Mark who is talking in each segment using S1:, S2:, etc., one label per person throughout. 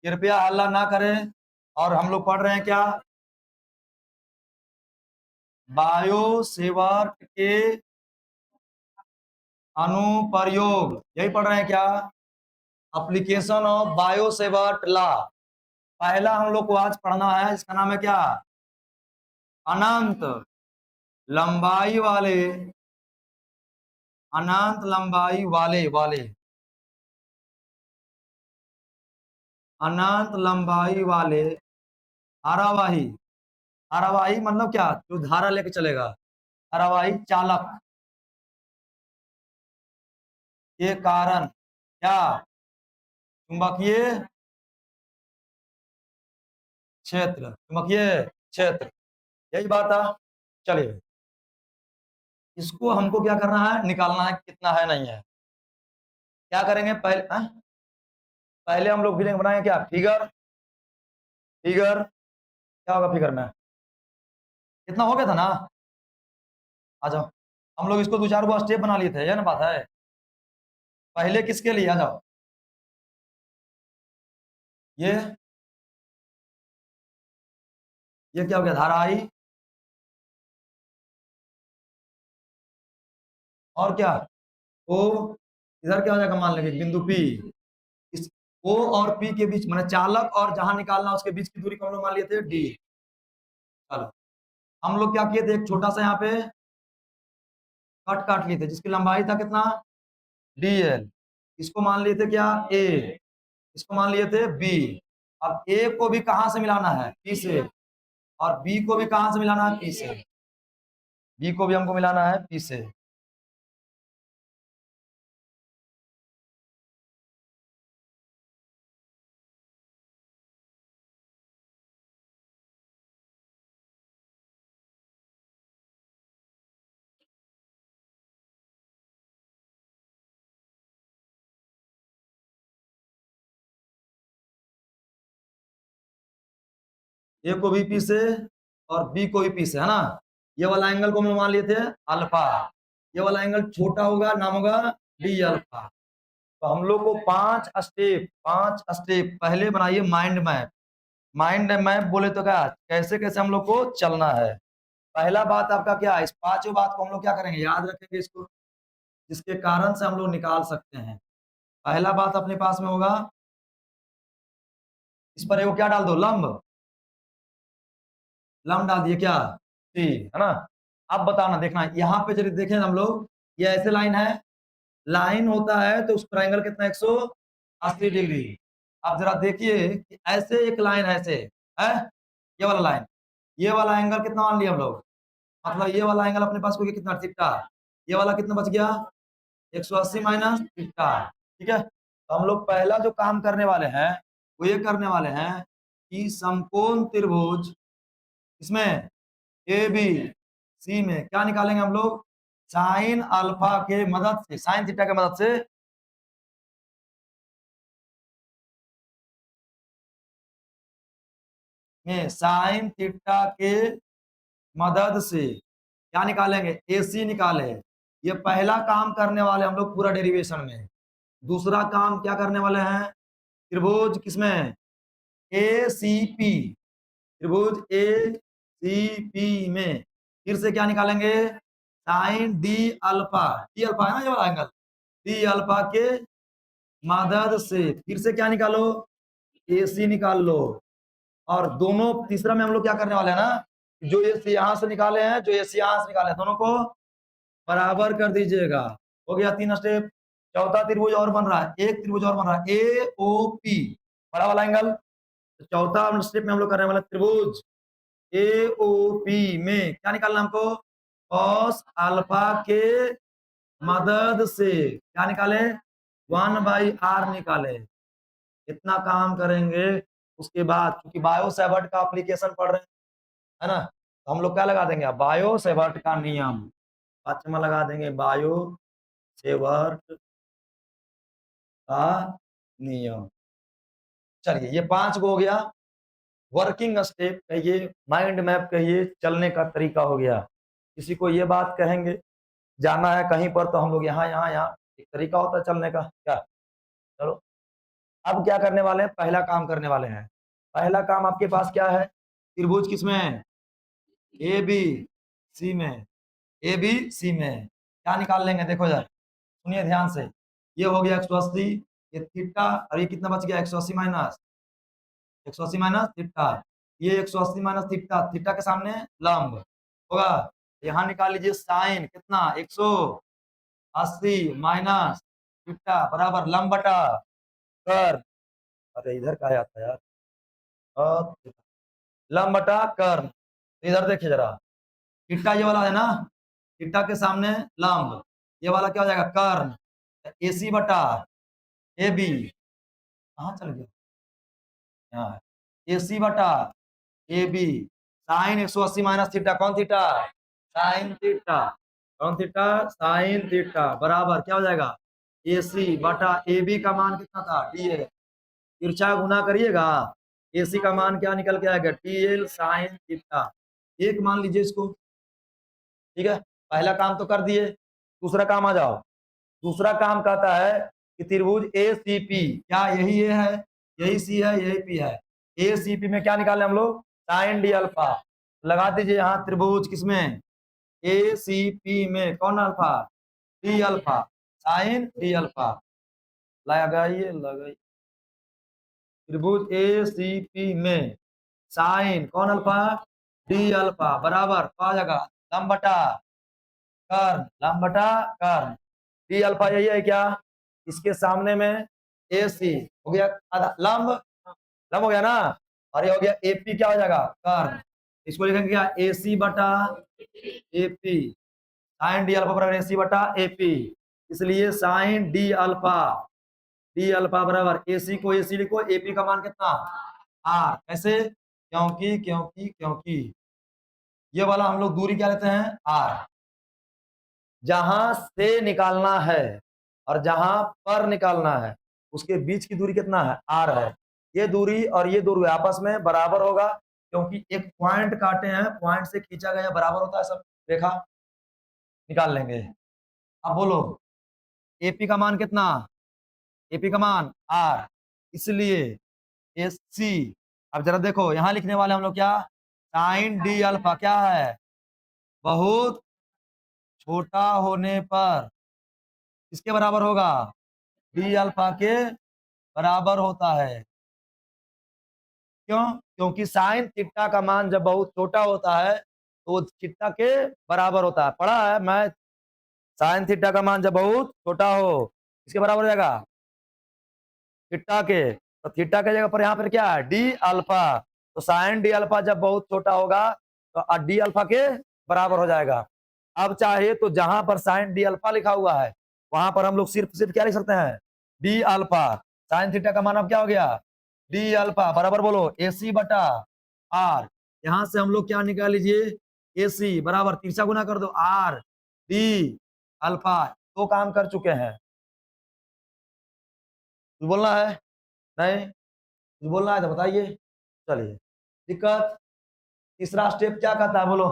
S1: कृपया हल्ला ना करें। और हम लोग पढ़ रहे हैं क्या? बायोसेवर्ट के अनुप्रयोग, यही पढ़ रहे हैं क्या? Application of Biot Savart law. पहला हम लोग को आज पढ़ना है, इसका नाम है क्या? अनंत लंबाई वाले, अनंत लंबाई वाले वाले अनंत लंबाई वाले धारावाही। धारावाही मतलब क्या? जो धारा लेके चलेगा, धारावाही चालक के कारण क्या? चुंबकीय क्षेत्र, चुंबकीय क्षेत्र, यही बात है। चलिए, इसको हमको क्या करना है? निकालना है कितना है नहीं है। क्या करेंगे? पहले हम लोग फिगर बनाएंगे क्या? फिगर, फिगर क्या होगा फिगर में? इतना हो गया था ना? आ जाओ, हम लोग इसको दो चार गो स्टेप बना लिए थे, ये ना बात है। पहले किसके लिए? आ जाओ, ये क्या हो गया? धारा आई। और क्या? ओ, इधर क्या हो जाएगा? मान लेंगे बिंदु पी। इस ओ और पी के बीच, माने चालक और जहां निकालना उसके बीच की दूरी को हम लोग मान लिए थे डी। चलो, हम लोग क्या किए थे? एक छोटा सा यहाँ पे कट काट लिए थे, जिसकी लंबाई था कितना? डीएल। इसको मान लिए थे क्या? ए। इसको मान लिए थे बी। अब ए को भी कहां से मिलाना है? पी से। और बी को भी कहां से मिलाना है? पी से। बी को भी हमको मिलाना है पी से। ए को भी पी से और बी को भी पी से, है ना? ये वाला एंगल को हम लोग मान लिए थे अल्फा। ये वाला एंगल छोटा होगा, नाम होगा डी अल्फा। तो हम लोग को पांच स्टेप पहले बनाइए माइंड मैप। माइंड मैप बोले तो क्या, कैसे कैसे हम लोग को चलना है। पहला बात आपका क्या है? इस पांचों बात को हम लोग क्या करेंगे? याद रखेंगे इसको, जिसके कारण से हम लोग निकाल सकते हैं। पहला बात अपने पास में होगा, इस पर एगो क्या डाल दो? लंब। लंब डाल दिए क्या? सी, है ना? अब बताना, देखना यहाँ पे जब देखें हम लोग, ये ऐसे लाइन है, लाइन होता है तो उस पर एंगल कितना? 180 डिग्री। आप जरा देखिए कि ऐसे एक लाइन ऐसे है, ये वाला लाइन, ये वाला एंगल कितना मान लिया हम लोग? मतलब ये वाला एंगल अपने पास को कितना? थीटा। ये वाला कितना बच गया? 180 माइनस थीटा। ठीक है, तो हम लोग पहला जो काम करने वाले हैं वो ये करने वाले हैं कि समकोण त्रिभुज, इसमें ए बी सी में क्या निकालेंगे हम लोग? साइन अल्फा के मदद से, साइन थीटा के मदद से में साइन थीटा के मदद से क्या निकालेंगे? एसी निकाले। ये पहला काम करने वाले हम लोग पूरा डेरिवेशन में। दूसरा काम क्या करने वाले हैं? त्रिभुज किसमें? ए सी पी, त्रिभुज ए सी पी में फिर से क्या निकालेंगे? Sine d alpha. D alpha है ना ये वाला एंगल, डी अल्फा के मदद से फिर से क्या निकालो? एसी निकाल लो। और दोनों, तीसरा में हम लोग क्या करने वाले हैं ना, जो ये यहां से निकाले हैं, जो ये यहां से निकाले हैं, दोनों को बराबर कर दीजिएगा। हो गया 3 स्टेप। चौथा त्रिभुज और बन रहा है, एक त्रिभुज और बन रहा है, ए ओ पी, बड़ा वाला एंगल। तो चौथा स्टेप में हम लोग करने वाले त्रिभुज ए ओ पी में क्या निकालना हमको? कॉस अल्फा के मदद से क्या निकाले? 1/r निकाले। इतना काम करेंगे। उसके बाद क्योंकि बायो सेवर्ट का एप्लीकेशन पढ़ रहे हैं, है ना, तो हम लोग क्या लगा देंगे? बायो सेवर्ट का नियम। पांचवा लगा देंगे बायो सेवर्ट का नियम। चलिए, ये 5 गो हो गया। वर्किंग स्टेप कहिए, माइंड मैप कहिए, चलने का तरीका हो गया। किसी को ये बात कहेंगे, जाना है कहीं पर तो हम लोग यहाँ यहाँ यहाँ, एक तरीका होता है चलने का क्या? चलो, अब क्या करने वाले हैं, पहला काम करने वाले हैं। पहला काम आपके पास क्या है, त्रिभुज किसमें है, ए बी सी में, ए बी सी में क्या निकाल लेंगे, देखो जरा सुनिए ध्यान से। ये हो गया 180, ये थीटा, और ये कितना बच गया 180 माइनस 180 माइनस थीटा, ये 180 माइनस थीटा, थीटा के सामने लंब होगा। यहाँ निकाल लीजिए साइन कितना 180 माइनस थीटा बराबर लंब बटा कर, अरे इधर का आता है यार, लंब बटा कर्ण। इधर देखिए जरा, थीटा ये वाला है ना, थीटा के सामने लंब, ये वाला क्या हो जाएगा कर्ण, एसी बटा ए बी, कहाँ चल गया, यहाँ एसी बटा A B sine 180 minus theta, cos theta, sine theta, cos theta, sine theta बराबर क्या हो जाएगा, एसी बटा ए बी का मान कितना था, डी ए, तिरछा गुना करिएगा, एसी का मान क्या निकल के आएगा, टी एल साइन थीटा, एक मान लीजिए इसको, ठीक है। पहला काम तो कर दिए, दूसरा काम आ जाओ। दूसरा काम कहता है कि त्रिभुज ए सी पी, क्या यही ए है, यही सी है, यही पी है, ए सी पी में क्या निकाले हम लोग, साइन डी अल्फा, लगा दीजिए यहाँ त्रिभुज किसमें, ए सी पी में cos alpha, d alpha, sine d alpha, लगाइए लगाइए, त्रिभुज ए सी पी में sine cos alpha, d alpha बराबर आ जाएगा लंब बटा कर्ण, लंब बटा कर्ण, डी अल्फा यही है क्या, इसके सामने में ए सी हो गया आधा लंब, लंब हो गया ना, और ये हो गया एपी क्या हो जाएगा कर्ण, इसको लिखेंगे क्या, ए सी बटा एपी, साइन डी अल्फा बराबर ए सी बटा एपी, इसलिए साइन डी अल्फा बराबर ए सी को ए सी लिखो, एपी का मान कितना आर, कैसे, क्योंकि क्योंकि क्योंकि ये वाला हम लोग दूरी क्या लेते हैं आर, जहां से निकालना है और जहां पर निकालना है उसके बीच की दूरी कितना है आर है, ये दूरी और ये दूरी आपस में बराबर होगा, क्योंकि एक पॉइंट काटे हैं, पॉइंट से खींचा गया बराबर होता है, सब रेखा निकाल लेंगे। अब बोलो एपी का मान कितना, एपी का मान आर, इसलिए एस सी, अब जरा देखो यहां लिखने वाले हम लोग क्या, साइन डी अल्फा क्या है, बहुत छोटा होने पर किसके बराबर होगा, डी अल्फा के बराबर होता है, क्यों, क्योंकि साइन थीटा का मान जब बहुत छोटा होता है तो थीटा के बराबर होता है, पढ़ा है मैं, साइन थीटा का मान जब बहुत छोटा हो किसके बराबर हो जाएगा, थीटा के, तो थीटा के जगह पर यहाँ पर क्या है डी अल्फा, तो साइन डी अल्फा जब बहुत छोटा होगा तो डी अल्फा के बराबर हो जाएगा। अब चाहे तो जहां पर साइन डी अल्फा लिखा हुआ है वहां पर हम लोग सिर्फ सिर्फ क्या लिख सकते हैं, डी अल्फा, साइन थीटा का मान अब क्या हो गया, डी अल्फा बराबर बोलो ए सी बटा आर, यहां से हम लोग क्या निकाल लीजिए, ए सी बराबर तिरछा गुना कर दो आर डी अल्फा, तो काम कर चुके हैं, कुछ बोलना है, नहीं कुछ बोलना है तो बताइए, चलिए दिक्कत। तीसरा स्टेप क्या कहता है बोलो,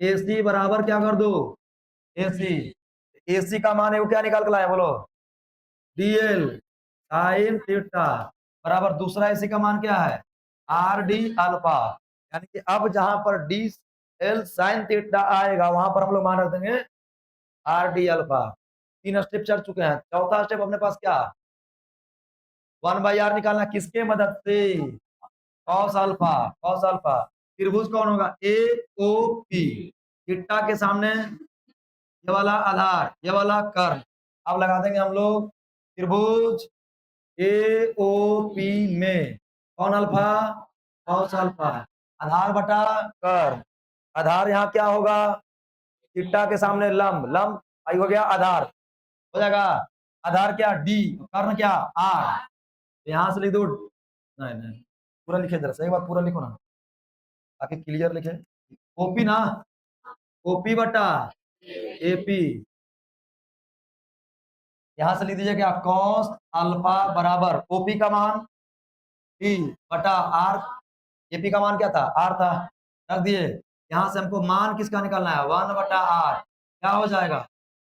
S1: ए सी बराबर क्या कर दो, ए सी, ए सी का मान है वो क्या निकाल के लाए बोलो, डीएल साइन थीटा बराबर दूसरा एसी का मान क्या है, आर डी अल्फा, यानी कि अब जहां पर डी एल साइन थीटा आएगा वहां पर हम लोग मान रख देंगे आर डी अल्फा। तीन स्टेप चल चुके हैं, चौथा स्टेप अपने पास क्या, 1/r निकालना, किसके मदद से, कॉस अल्फा, कॉस अल्फा, त्रिभुज कौन होगा ए ओ पी, थीटा के सामने ये वाला आधार, ये वाला कर्ण, अब लगा देंगे हम लोग त्रिभुज ए ओ पी में कौन अल्फा, कॉस अल्फा, आधार बटा कर्ण, आधार यहाँ क्या होगा, थीटा के सामने लंब, लंब आई हो गया आधार, हो जाएगा आधार क्या डी, कर्ण क्या आर, यहां से लिख दो, नहीं नहीं पूरा लिखे जरा, सही बात पूरा लिखो ना ताकि क्लियर लिखे, ओपी ना, ओपी बटा एपी, यहां से लिख दीजिए क्या कॉस अल्फा बराबर ओपी का मान टी बटा आर, एपी का मान क्या था आर था, रख दिए, यहां से हमको मान किसका निकालना है 1/r, क्या हो जाएगा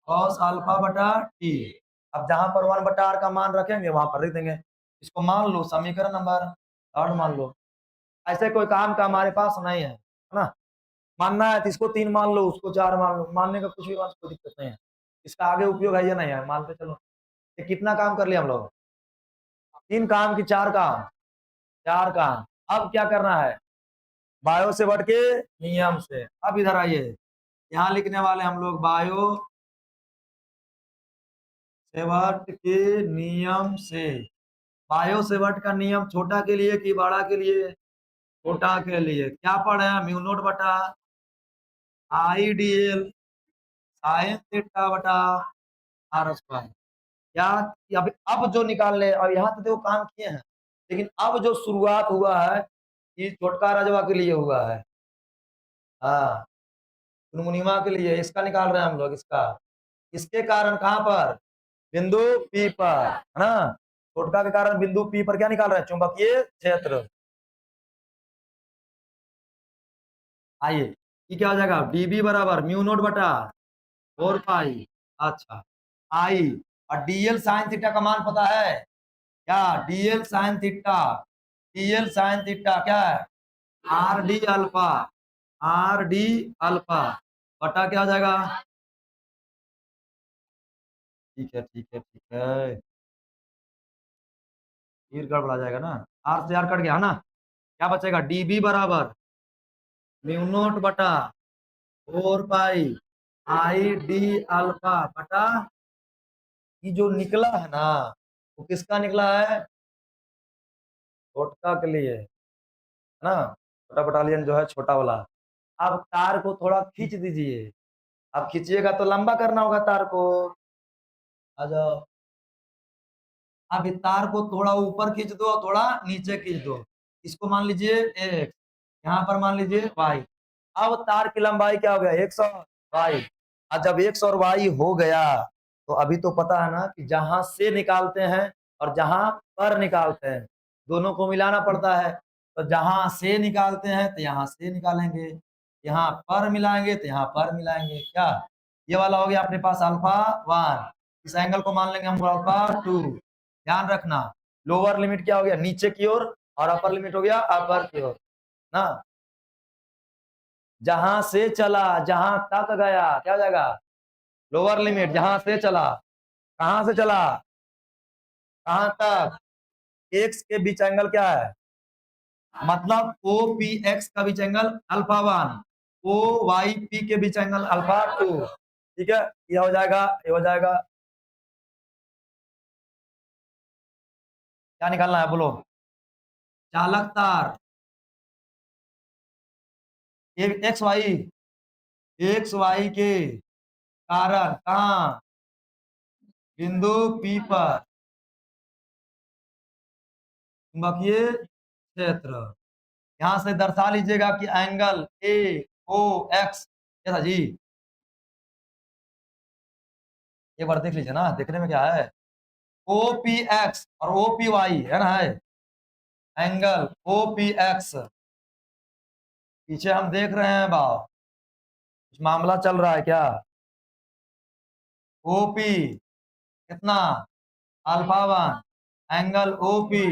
S1: कॉस अल्फा बटा टी, अब जहां पर 1/r का मान रखेंगे वहां पर लिख देंगे इसको मान लो समीकरण नंबर 3 मान लो। ऐसे कोई काम का हमारे पास नहीं है ना। मानना है तो इसको 3 मान लो, उसको 4 मान लो, मानने का कुछ भी बात, कोई दिक्कत नहीं है। इसका आगे उपयोग है या नहीं है, मानते चलो। ये कितना काम कर लिया हम लोग? 3 काम की 4 काम, 4 काम। अब क्या करना है? बायो से बढ़ के नियम से। अब इधर आइए, यहाँ लिखने वाले हम लोग बायो सेवर्ट के नियम से। बायो सेवर्ट का नियम छोटा के लिए कि बड़ा के लिए? छोटा के लिए। क्या पढ़े हैं? म्यू नोट बटा आईडीएल साइन थीटा बटा आर स्क्वायर। क्या अब जो निकालने, और यहाँ तो देखो काम किए हैं, लेकिन अब जो शुरुआत हुआ है ये छोटका रजवा के लिए हुआ है। हाँ, मुनिमा के लिए इसका निकाल रहे हैं हम लोग, इसका। इसके कारण कहां पर? बिंदु पी पर, है ना। छोटका के कारण बिंदु पी पर क्या निकाल रहे हैं? चुंबकीय क्षेत्र। आइए, ये क्या हो जाएगा? डीबी बराबर म्यू नोट बटा 4 पाई। अच्छा, आई और डीएल साइन थीटा का मान पता है क्या? DL sine theta, DL sine theta क्या है? R D alpha, R D alpha बटा क्या हो जाएगा? ठीक है ठीक है ठीक है, फिर गड़बड़ा जाएगा ना। आर से आर कट गया ना, क्या बचेगा? डीबी बराबर म्यू नोट बटा 4 पाई आई डी अल्फा बटा, ये जो निकला है ना वो किसका निकला है? छोटका के लिए, है ना। छोटा बटालियन जो है छोटा वाला। अब तार को थोड़ा खींच दीजिए। अब खींचिएगा तो लंबा करना होगा तार को। आ जाओ, अब इस तार को थोड़ा ऊपर खींच दो, थोड़ा नीचे खींच दो। इसको मान लीजिए एक्स, यहाँ पर मान लीजिए वाई। अब तार की लंबाई क्या हो गया? एक्स और वाई। और जब एक्स और वाई हो गया तो अभी तो पता है ना कि जहां से निकालते हैं और जहां पर निकालते हैं दोनों को मिलाना पड़ता है। तो जहां से निकालते हैं तो यहाँ से निकालेंगे, यहाँ पर मिलाएंगे तो यहाँ पर मिलाएंगे। क्या ये वाला हो गया अपने पास अल्फा 1, इस एंगल को मान लेंगे हम अल्फा 2। ध्यान रखना, लोअर लिमिट क्या हो गया? नीचे की ओर, और अपर लिमिट हो गया अपर की ओर ना। जहां से चला जहां तक गया क्या हो जाएगा? लोअर लिमिट जहां से चला, कहां से चला, कहां तक? एक्स के बीच एंगल क्या है? मतलब ओ पी एक्स का बीच angle alpha 1, O Y P के बीच एंगल अल्फा 2। ठीक है, ये हो जाएगा, ये हो जाएगा। क्या निकालना है बोलो? चालक तार एक्स वाई, एक्स वाई के कारण कहा? बिंदु पी पर चुंबकीय क्षेत्र। यहां से दर्शा लीजिएगा कि एंगल ए ओ एक्स कैसा जी। एक बार देख लीजिए ना, देखने में क्या है? ओ पी एक्स और ओ पी वाई है ना, है एंगल ओ पी एक्स। पीछे हम देख रहे हैं भाव, कुछ मामला चल रहा है क्या? ओपी कितना? Alpha 1 angle OP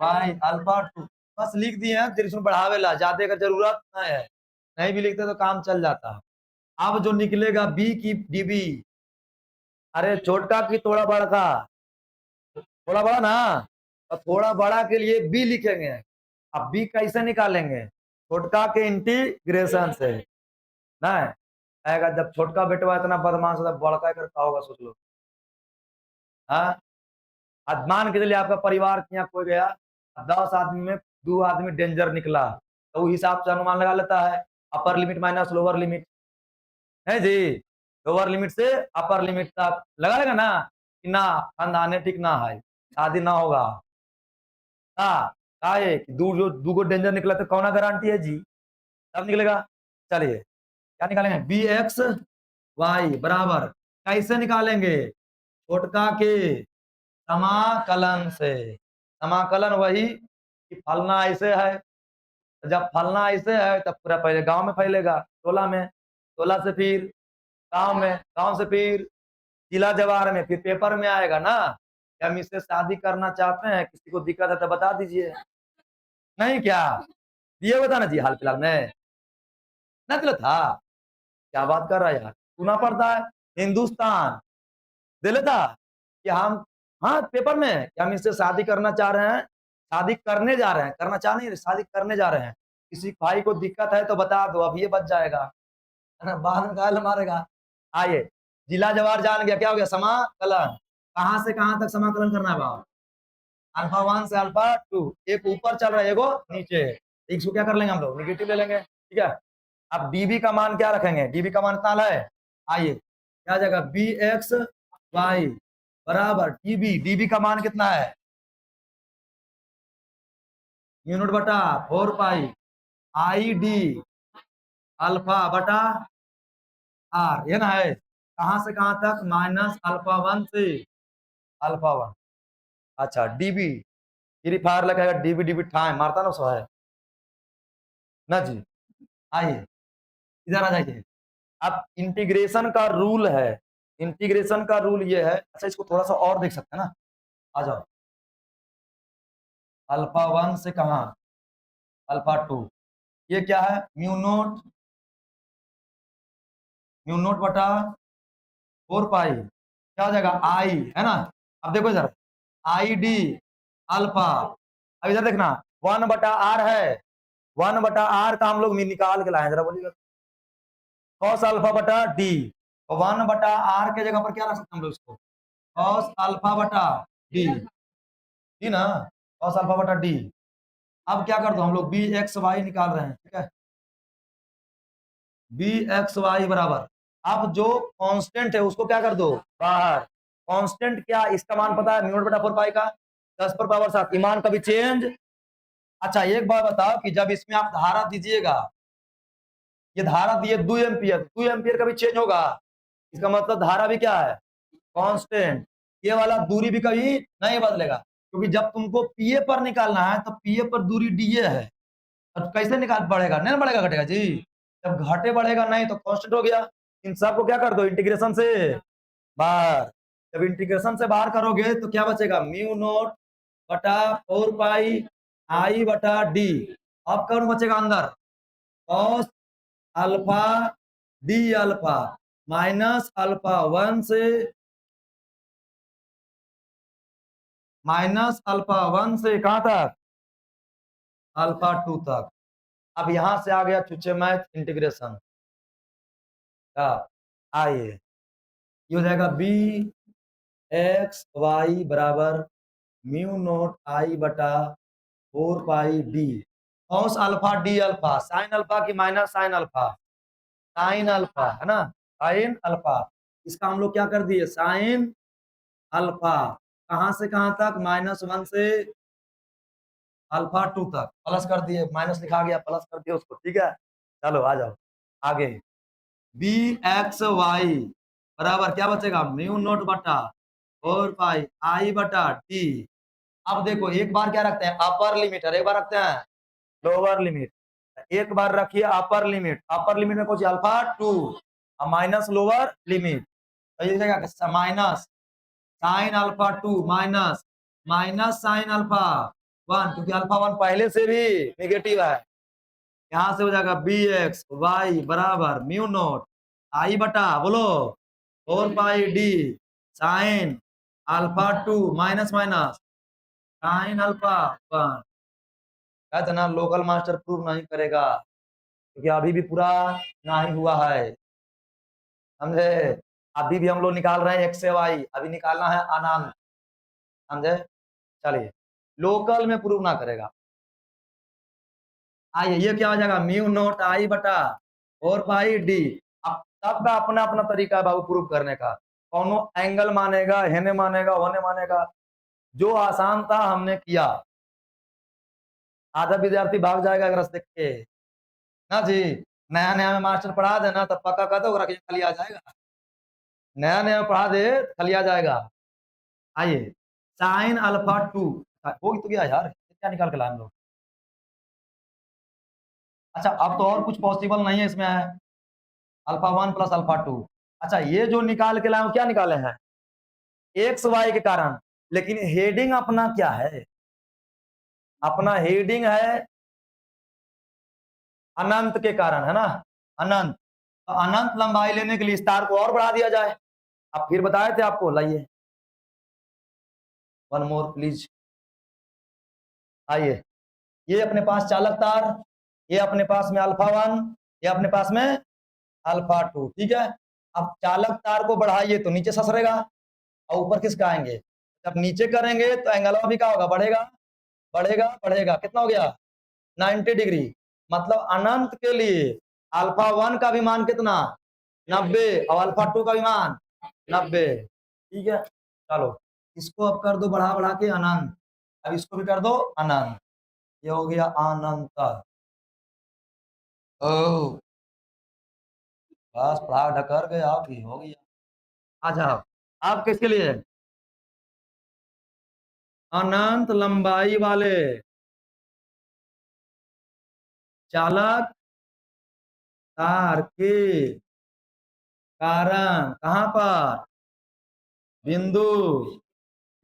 S1: by alpha 2। बस लिख दिए हैं, त्रिशूल बढ़ावे ला ज्यादा का जरूरत नहीं है। नहीं भी लिखते तो काम चल जाता है। अब जो निकलेगा बी की डीबी, अरे छोटका की थोड़ा बड़ा का, थोड़ा बड़ा ना, तो थोड़ा बड़ा के लिए बी लिखेंगे। अब बी कैसे निकालेंगे? छोटका के इंटीग्रेशन से ना आएगा। जब छोटका बेटवा इतना बदमाश होता है, बड़का करता होगा सोच लो। हाँ, आज मान के चलिए आपका परिवार यहाँ कोई गया, 10 आदमी में 2 आदमी डेंजर निकला, तो उस हिसाब से अनुमान लगा लेता है upper limit minus lower limit है जी। लोअर लिमिट से अपर लिमिट तक लगा लेगा ना कि ना खानदाने ठीक ना है, शादी ना होगा। हाँ, का है कि दू गो डेंजर निकला तो कौन गारंटी है जी? तब निकलेगा। चलिए क्या निकालेंगे? बी एक्स वाई बराबर कैसे निकालेंगे? छोटका के समाकलन से। समाकलन वही कि फलना ऐसे है, जब फलना ऐसे है तब पूरा पहले गांव में फैलेगा, टोला में, टोला से फिर गांव में, गांव से फिर जिला जवार में, फिर पेपर में आएगा ना। क्या हम इससे शादी करना चाहते हैं? किसी को दिक्कत है तो बता दीजिए। नहीं क्या ये बताना चाहिए हाल फिलहाल में ना दिला था। क्या बात कर रहा है यार, सुना पड़ता है हिंदुस्तान दे लेता कि हम, हाँ पेपर में कि हम इससे शादी करना चाह रहे हैं, शादी करने जा रहे हैं, करना चाह नहीं रहे, शादी करने जा रहे हैं। किसी भाई को दिक्कत है तो बता दो, अब ये बच जाएगा, है ना, बाद में गाल मारेगा। आइए, जिला जवार जान गया, क्या हो गया, समाकलन। कहां से कहां तक समाकलन करना है बाबा? अल्फा 1 से अल्फा 2, एक ऊपर चल रहा है, एगो नीचे। इसको क्या कर लेंगे हम लोग, निगेटिव ले लेंगे, ठीक है। अब डीबी का मान क्या रखेंगे, डीबी का मान कितना है, आइए क्या जाएगा, बी एक्स वाई बराबर डीबी, डीबी का मान कितना है, म्यू नॉट बटा 4 पाई आई डी अल्फा बटा आर, ये ना है। कहां से कहां तक, माइनस अल्फा 1 से अल्फा 1। अच्छा डीबी, फ्री फायर लगाएगा, डीबी डीबी टाइम मारता ना, सो है ना जी। आइए इधर आ जाइए। अब इंटीग्रेशन का रूल है, इंटीग्रेशन का रूल ये है। अच्छा इसको थोड़ा सा और देख सकते हैं ना, आ जाओ। अल्फा 1 से कहा, अल्फा 2, ये क्या है, म्यू नोट, म्यू नोट बटा 4 पाई, क्या हो जाएगा, आई, है ना। अब देखो इधर, आई डी अल्फा, अब इधर देखना 1 बटा आर है, 1 बटा आर का हम लोग निकाल के लाए, जरा बोलिएगा, कॉस अल्फा बटा डी, 1 बटा आर के जगह पर क्या रख सकते हैं हम लोग इसको, कॉस अल्फा बटा डी, डी ना, कॉस अल्फा बटा डी। अब क्या कर दो, हम लोग बी एक्स वाई निकाल रहे हैं, ठीक है, बी एक्स वाई बराबर, अब जो कांस्टेंट है उसको क्या कर दो बाहर, कांस्टेंट क्या, इसका मान पता है, म्यू नॉट बटा 4 पाई का 10 पर पावर 7, ईमान कभी चेंज। अच्छा एक बात बताओ कि जब इसमें आप धारा दीजिएगा, ये धारा दिए 2 एम्पियर, 2 एम्पियर कभी चेंज होगा, इसका मतलब धारा भी क्या है, कांस्टेंट। ये वाला दूरी भी कभी नहीं बदलेगा, क्योंकि जब तुमको पीए पर निकालना है तो पीए पर दूरी डीए है, और कैसे निकाल बढ़ेगा, नहीं बढ़ेगा घटेगा जी, जब घटे बढ़ेगा नहीं तो कांस्टेंट हो गया। इन सबको क्या कर दो इंटीग्रेशन से बाहर, जब इंटीग्रेशन से बाहर करोगे तो क्या बचेगा, म्यू नोट बटा 4 पाई आई बटा डी, अब कौन बचेगा अंदर, cos alpha d alpha minus alpha 1 से, माइनस अल्फा 1 से कहां तक, अल्फा 2 तक। अब यहां से आ गया चुचे मैथ इंटीग्रेशन का, आइए ये हो जाएगा बी एक्स वाई बराबर म्यू नोट आई बटा 4 pi d, cos alpha d alpha, sine alpha की minus sine alpha, sine alpha है ना, साइन अल्फा, इसका हम लोग क्या कर दिए, साइन अल्फा, कहां से कहां तक, -1 से अल्फा 2 तक, प्लस कर दिए, माइनस लिखा गया प्लस कर दिया उसको, ठीक है। चलो आ जाओ आगे, बी एक्स वाई बराबर क्या बचेगा, म्यू नोट बटा 4 पाई आई बटा डी। अब देखो एक बार क्या रखते हैं, अपर लिमिट, और एक बार रखते हैं लोअर लिमिट। एक बार रखिए अपर लिमिट, अपर लिमिट में कुछ अल्फा 2 माइनस लोअर लिमिट, तो ये जाएगा minus sine alpha 2 minus minus sine alpha 1, क्योंकि अल्फा 1 पहले से भी नेगेटिव है। यहां से हो जाएगा बी एक्स वाई बराबर म्यू नोट आई बटा बोलो 4 pi d sine alpha 2 minus minus sine alpha 1। कहते ना लोकल मास्टर प्रूव नहीं करेगा, क्योंकि अभी भी पूरा नहीं हुआ है, समझे। अभी भी हम लोग निकाल रहे हैं एक्स से वाई, अभी निकालना है अनंत, समझे। चलिए लोकल में प्रूव ना करेगा। आइए ये क्या हो जाएगा, म्यू नोट आई बटा 4 पाई डी। अब सबका अपना अपना तरीका है बाबू प्रूव करने का, कौनो एंगल मानेगा, हेने मानेगा, होने मानेगा, जो आसान था हमने किया। आधा विद्यार्थी भाग जाएगा अगर देख के ना जी, नया नया में मास्टर पढ़ा देना तब पक्का कर दो खाली आ जाएगा, नया नया पढ़ा दे खाली आ जाएगा। आइए साइन अल्फा 2 हो तो गया यार, क्या निकाल के लाए हम लोग। अच्छा अब तो और कुछ पॉसिबल नहीं है इसमें, है अल्फा 1 प्लस अल्फा 2। अच्छा ये जो निकाल के लाए क्या निकाले हैं, एक्स वाई के कारण, लेकिन हेडिंग अपना क्या है? अपना हेडिंग है अनंत के कारण, है ना, अनंत। तो अनंत लंबाई लेने के लिए स्टार को और बढ़ा दिया जाए। अब फिर बताए थे आपको, लाइए वन मोर प्लीज। आइए, ये अपने पास चालक तार, ये अपने पास में अल्फा 1, ये अपने पास में अल्फा 2, ठीक है। अब चालक तार को बढ़ाइए तो नीचे ससरेगा, और ऊपर किसका आएंगे? जब नीचे करेंगे तो एंगल भी क्या होगा? बढ़ेगा, बढ़ेगा, बढ़ेगा। कितना हो गया? 90 डिग्री। मतलब अनंत के लिए अल्फा 1 का भी मान कितना? 90, और अल्फा 2 का भी मान 90, ठीक है। चलो, इसको अब कर दो बढ़ा बढ़ा के अनंत, अब इसको भी कर दो अनंत। ये हो गया अनंत। ओ बस पढ़ा ढकर गए आप ही, हो गया। अच्छा, आप किसके लिए? अनंत लंबाई वाले चालक तार के कारण कहां पर? बिंदु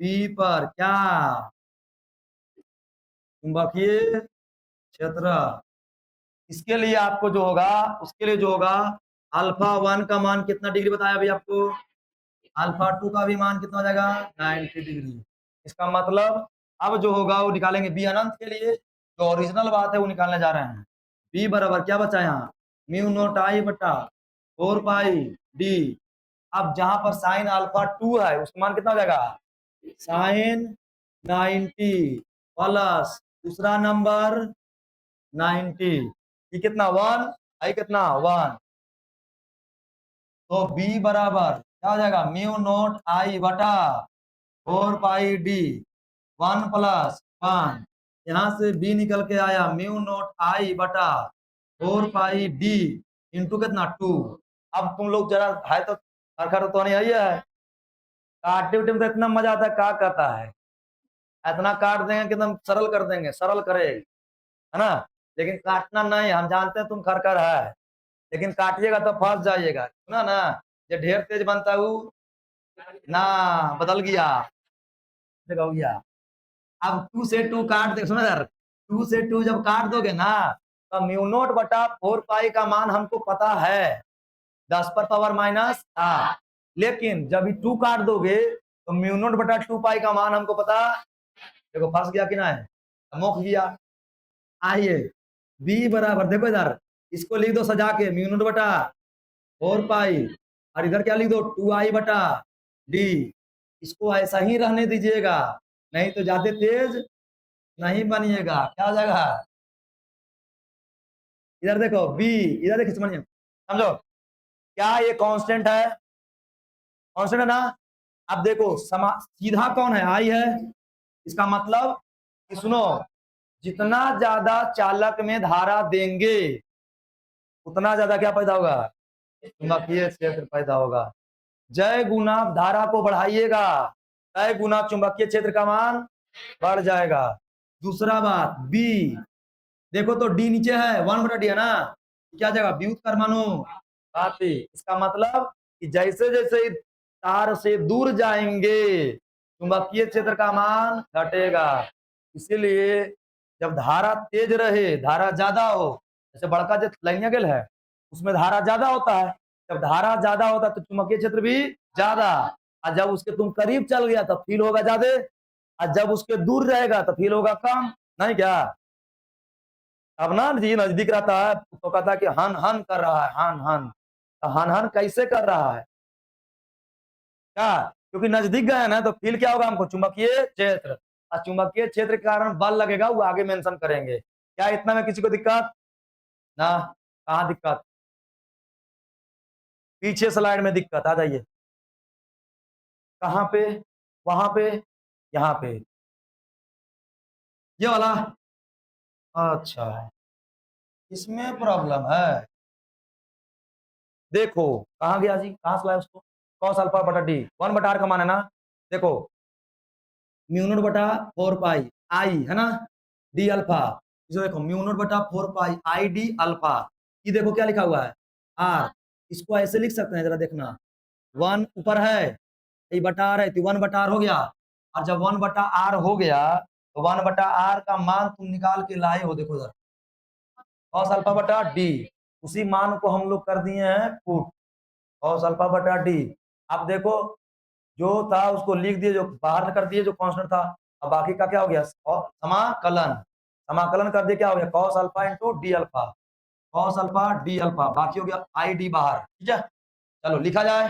S1: P पर क्या? चुंबकीय क्षेत्र। इसके लिए आपको जो होगा, उसके लिए जो होगा, अल्फा 1 का मान कितना डिग्री बताया अभी आपको? अल्फा 2 का भी मान कितना हो जाएगा? 90 डिग्री। इसका मतलब अब जो होगा वो निकालेंगे बी अनंत के लिए, जो ओरिजिनल बात है वो निकालने जा रहे हैं। बी बराबर क्या बचा यहाँ? म्यू नोट आई बटा 4 पाई डी। अब जहां पर साइन अल्फा 2 है उसका मान कितना हो जाएगा? साइन 90 प्लस दूसरा नंबर 90, ये कितना? 1, आई कितना? 1। तो बी बराबर क्या हो जाएगा? म्यू नोट आई बटा 4 पाई डी, 1 प्लस 1। यहां से बी निकल के आया म्यू नोट आई बटा 4 पाई डी इंटू कितना? 2। अब तुम लोग जरा है तो तो नहीं आई है, काटे उटे में तो इतना मजा आता है, क्या कहता है, इतना काट देंगे कि एकदम सरल कर देंगे, सरल करे, है ना। लेकिन काटना नहीं, हम जानते हैं तुम खरकर है, लेकिन काटिएगा तो फंस जाइएगा, सुना ना। ये ढेर तेज बनता है वो ना, बदल गया, देखो गया। अब 2 से 2 काट दे, सुना यार, 2 से 2 जब काट दोगे ना, तो म्यू नोट बटा 4 पाई का मान हमको पता है, 10 पर पावर माइनस 8। लेकिन जब 2 काट दोगे तो म्यू नोट बटा 2 पाई का मान हमको पता, देखो फंस गया कि नहीं, मुक गया। आइए, बी बराबर देखो इधर, इसको लिख दो सजा के, म्यू नोट बटा 4 पाई, और इधर क्या लिख दो? 2 आई बटा डी। इसको ऐसा ही रहने दीजिएगा, नहीं तो ज्यादा तेज नहीं बनिएगा, क्या हो जाएगा? इधर देखो बी, इधर देखिए, समझिए, समझो, क्या ये कांस्टेंट है? कांस्टेंट है ना। अब देखो सीधा कौन है? आई है। इसका मतलब कि सुनो, जितना ज्यादा चालक में धारा देंगे उतना ज्यादा क्या पैदा होगा? चुंबकीय क्षेत्र पैदा होगा। जय गुना धारा को बढ़ाइएगा, तय गुना चुंबकीय क्षेत्र का मान बढ़ जाएगा। दूसरा बात, बी देखो तो डी नीचे है, 1/d है ना, क्या जगह? व्युत कर्मानुपाती। इसका मतलब कि जैसे जैसे तार से दूर जाएंगे चुंबकीय क्षेत्र का मान घटेगा। इसीलिए जब धारा तेज रहे, धारा ज्यादा हो, जैसे बड़का जो लाइनिया गेल है उसमें धारा ज्यादा होता है, जब धारा ज्यादा होता है तो चुंबकीय क्षेत्र भी ज्यादा, और जब उसके तुम करीब चल गया तब फील होगा ज्यादा, और जब उसके दूर रहेगा तो फील होगा कम, नहीं क्या? अब ना जी नजदीक रहता है तो कहता है कि हन हन कर रहा है, हन हन। तो हन हन कैसे कर रहा है? क्या? क्योंकि नजदीक गए ना तो फील क्या होगा हमको? चुंबकीय क्षेत्र, और चुंबकीय क्षेत्र के कारण बल लगेगा, वो आगे मेंशन करेंगे। क्या इतना में किसी को दिक्कत ना? कहाँ दिक्कत? पीछे स्लाइड में दिक्कत, आ जाइए। कहाँ पे? वहां पे, यहाँ पे, ये वाला। अच्छा, इसमें प्रॉब्लम है। देखो कहाँ गया जी, कहाँ स्लाइड उसको? कॉस अल्फा बटा डी, 1/r का मान है ना। देखो म्यू नॉट बटा 4 पाई आई है ना, डी अल्फा। इसे देखो म्यू नॉट बटा 4 पाई आई डी अल्फा। ये देखो क्या लिखा हुआ है? आर। इसको ऐसे लिख सकते हैं, जरा देखना, 1 ऊपर है, ये बटा आर है तो 1/r हो गया, और जब 1/r हो गया तो 1/r का मान तुम निकाल के लाए हो, देखो इधर cos अल्फा बटा डी, उसी मान को हम लोग कर दिए हैं पुट cos अल्फा बटा डी। अब देखो जो था उसको लिख दिए, जो बाहर कर दिए जो कांस्टेंट था। अब बाकी का क्या हो गया, समाकलन, समाकलन कर दिए, क्या हो गया cos alpha into D alpha, cos alpha d alpha, बाकी हो गया आई डी बाहर, ठीक है। चलो लिखा जाए।